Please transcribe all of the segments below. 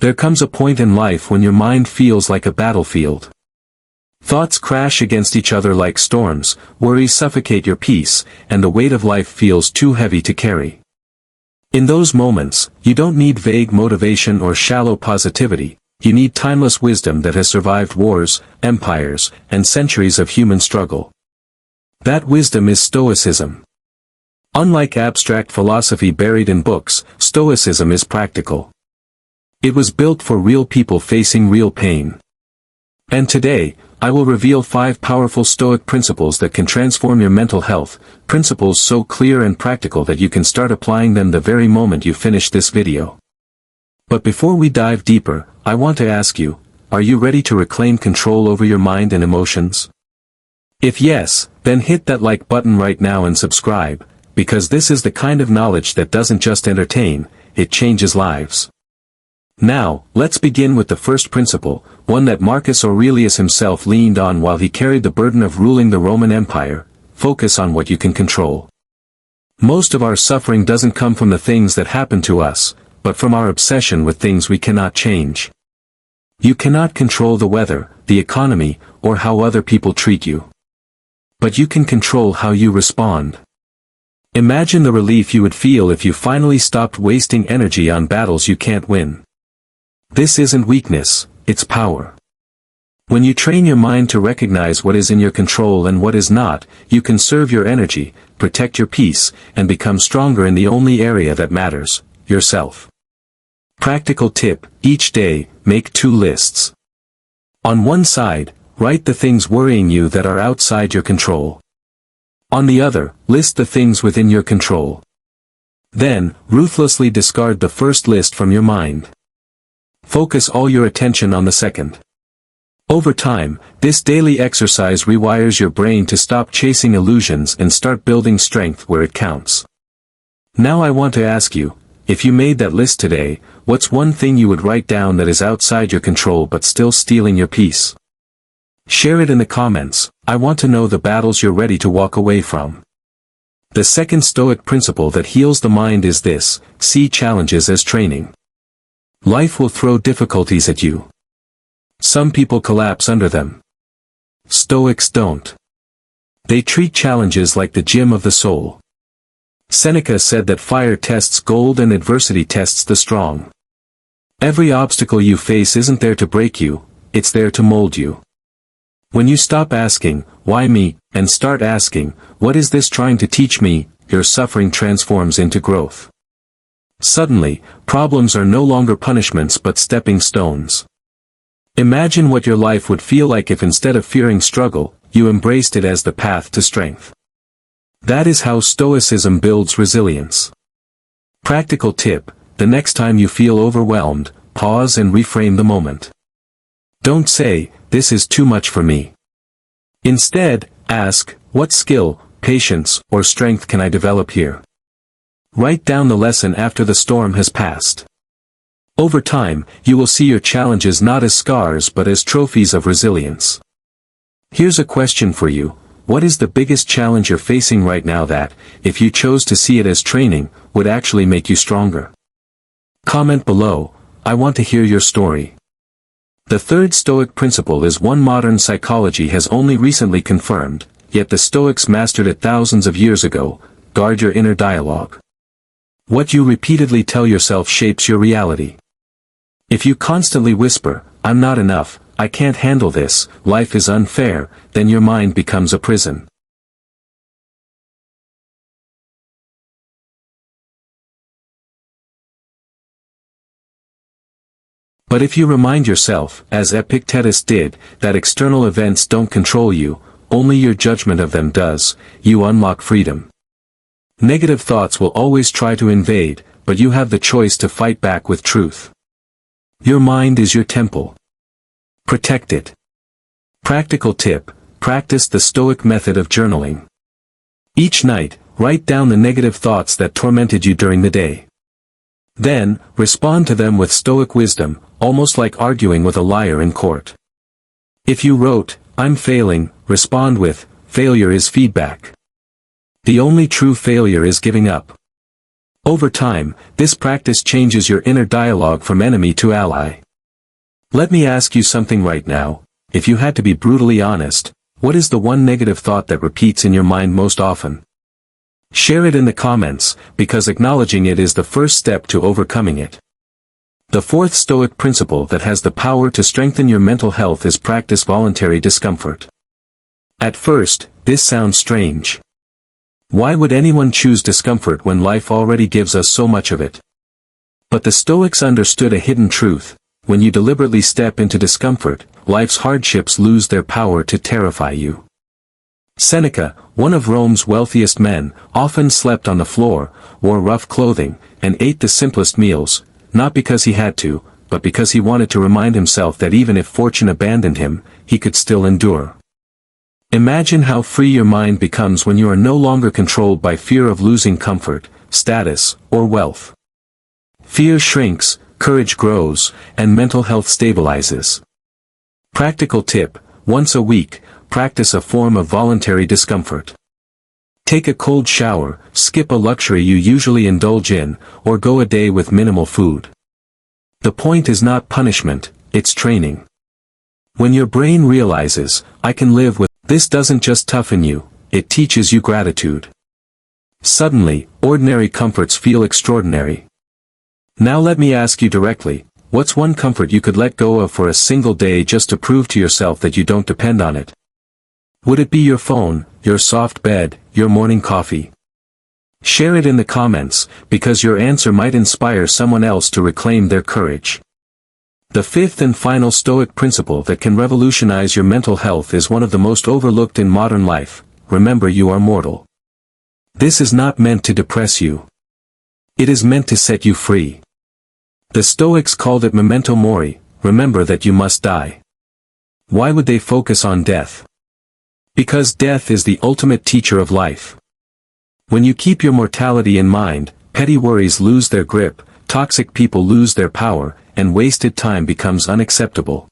There comes a point in life when your mind feels like a battlefield. Thoughts crash against each other like storms, worries suffocate your peace, and the weight of life feels too heavy to carry. In those moments, you don't need vague motivation or shallow positivity, you need timeless wisdom that has survived wars, empires, and centuries of human struggle. That wisdom is Stoicism. Unlike abstract philosophy buried in books, Stoicism is practical. It was built for real people facing real pain. And today, I will reveal 5 powerful Stoic principles that can transform your mental health, principles so clear and practical that you can start applying them the very moment you finish this video. But before we dive deeper, I want to ask you, are you ready to reclaim control over your mind and emotions? If yes, then hit that like button right now and subscribe, because this is the kind of knowledge that doesn't just entertain, it changes lives. Now, let's begin with the first principle, one that Marcus Aurelius himself leaned on while he carried the burden of ruling the Roman Empire: focus on what you can control. Most of our suffering doesn't come from the things that happen to us, but from our obsession with things we cannot change. You cannot control the weather, the economy, or how other people treat you. But you can control how you respond. Imagine the relief you would feel if you finally stopped wasting energy on battles you can't win. This isn't weakness, it's power. When you train your mind to recognize what is in your control and what is not, you conserve your energy, protect your peace, and become stronger in the only area that matters, yourself. Practical tip: each day, make 2 lists. On one side, write the things worrying you that are outside your control. On the other, list the things within your control. Then, ruthlessly discard the first list from your mind. Focus all your attention on the second. Over time, this daily exercise rewires your brain to stop chasing illusions and start building strength where it counts. Now I want to ask you, if you made that list today, what's one thing you would write down that is outside your control but still stealing your peace? Share it in the comments. I want to know the battles you're ready to walk away from. The second Stoic principle that heals the mind is this: see challenges as training. Life will throw difficulties at you. Some people collapse under them. Stoics don't. They treat challenges like the gym of the soul. Seneca said that fire tests gold and adversity tests the strong. Every obstacle you face isn't there to break you, it's there to mold you. When you stop asking, why me, and start asking, what is this trying to teach me, your suffering transforms into growth. Suddenly, problems are no longer punishments but stepping stones. Imagine what your life would feel like if instead of fearing struggle, you embraced it as the path to strength. That is how Stoicism builds resilience. Practical tip: the next time you feel overwhelmed, pause and reframe the moment. Don't say, this is too much for me. Instead, ask, what skill, patience, or strength can I develop here? Write down the lesson after the storm has passed. Over time, you will see your challenges not as scars but as trophies of resilience. Here's a question for you: what is the biggest challenge you're facing right now that, if you chose to see it as training, would actually make you stronger? Comment below. I want to hear your story. The third Stoic principle is one modern psychology has only recently confirmed, yet the Stoics mastered it thousands of years ago: guard your inner dialogue. What you repeatedly tell yourself shapes your reality. If you constantly whisper, I'm not enough, I can't handle this, life is unfair, then your mind becomes a prison. But if you remind yourself, as Epictetus did, that external events don't control you, only your judgment of them does, you unlock freedom. Negative thoughts will always try to invade, but you have the choice to fight back with truth. Your mind is your temple. Protect it. Practical tip: practice the Stoic method of journaling. Each night, write down the negative thoughts that tormented you during the day. Then, respond to them with Stoic wisdom, almost like arguing with a liar in court. If you wrote, I'm failing, respond with, failure is feedback. The only true failure is giving up. Over time, this practice changes your inner dialogue from enemy to ally. Let me ask you something right now. If you had to be brutally honest, what is the one negative thought that repeats in your mind most often? Share it in the comments, because acknowledging it is the first step to overcoming it. The fourth Stoic principle that has the power to strengthen your mental health is practice voluntary discomfort. At first, this sounds strange. Why would anyone choose discomfort when life already gives us so much of it? But the Stoics understood a hidden truth. When you deliberately step into discomfort, life's hardships lose their power to terrify you. Seneca, one of Rome's wealthiest men, often slept on the floor, wore rough clothing, and ate the simplest meals, not because he had to, but because he wanted to remind himself that even if fortune abandoned him, he could still endure. Imagine how free your mind becomes when you are no longer controlled by fear of losing comfort, status, or wealth. Fear shrinks, courage grows, and mental health stabilizes. Practical tip: once a week, practice a form of voluntary discomfort. Take a cold shower, skip a luxury you usually indulge in, or go a day with minimal food. The point is not punishment, it's training. When your brain realizes, I can live with this, doesn't just toughen you, it teaches you gratitude. Suddenly, ordinary comforts feel extraordinary. Now let me ask you directly, what's one comfort you could let go of for a single day just to prove to yourself that you don't depend on it? Would it be your phone, your soft bed, your morning coffee? Share it in the comments, because your answer might inspire someone else to reclaim their courage. The fifth and final Stoic principle that can revolutionize your mental health is one of the most overlooked in modern life: remember you are mortal. This is not meant to depress you. It is meant to set you free. The Stoics called it memento mori, remember that you must die. Why would they focus on death? Because death is the ultimate teacher of life. When you keep your mortality in mind, petty worries lose their grip, toxic people lose their power, and wasted time becomes unacceptable.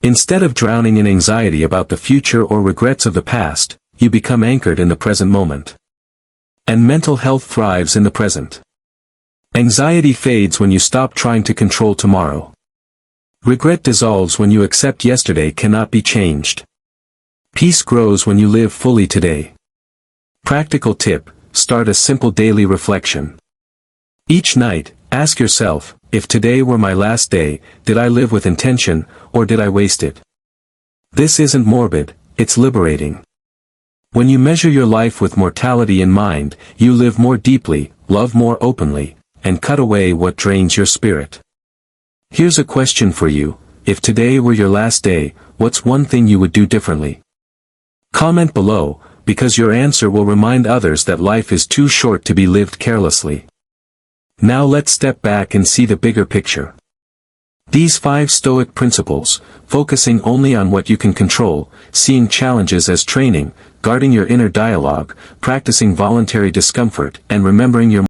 Instead of drowning in anxiety about the future or regrets of the past, you become anchored in the present moment. And mental health thrives in the present. Anxiety fades when you stop trying to control tomorrow. Regret dissolves when you accept yesterday cannot be changed. Peace grows when you live fully today. Practical tip: start a simple daily reflection. Each night, ask yourself, if today were my last day, did I live with intention, or did I waste it? This isn't morbid, it's liberating. When you measure your life with mortality in mind, you live more deeply, love more openly, and cut away what drains your spirit. Here's a question for you: if today were your last day, what's one thing you would do differently? Comment below, because your answer will remind others that life is too short to be lived carelessly. Now let's step back and see the bigger picture. These 5 Stoic principles, focusing only on what you can control, seeing challenges as training, guarding your inner dialogue, practicing voluntary discomfort, and remembering your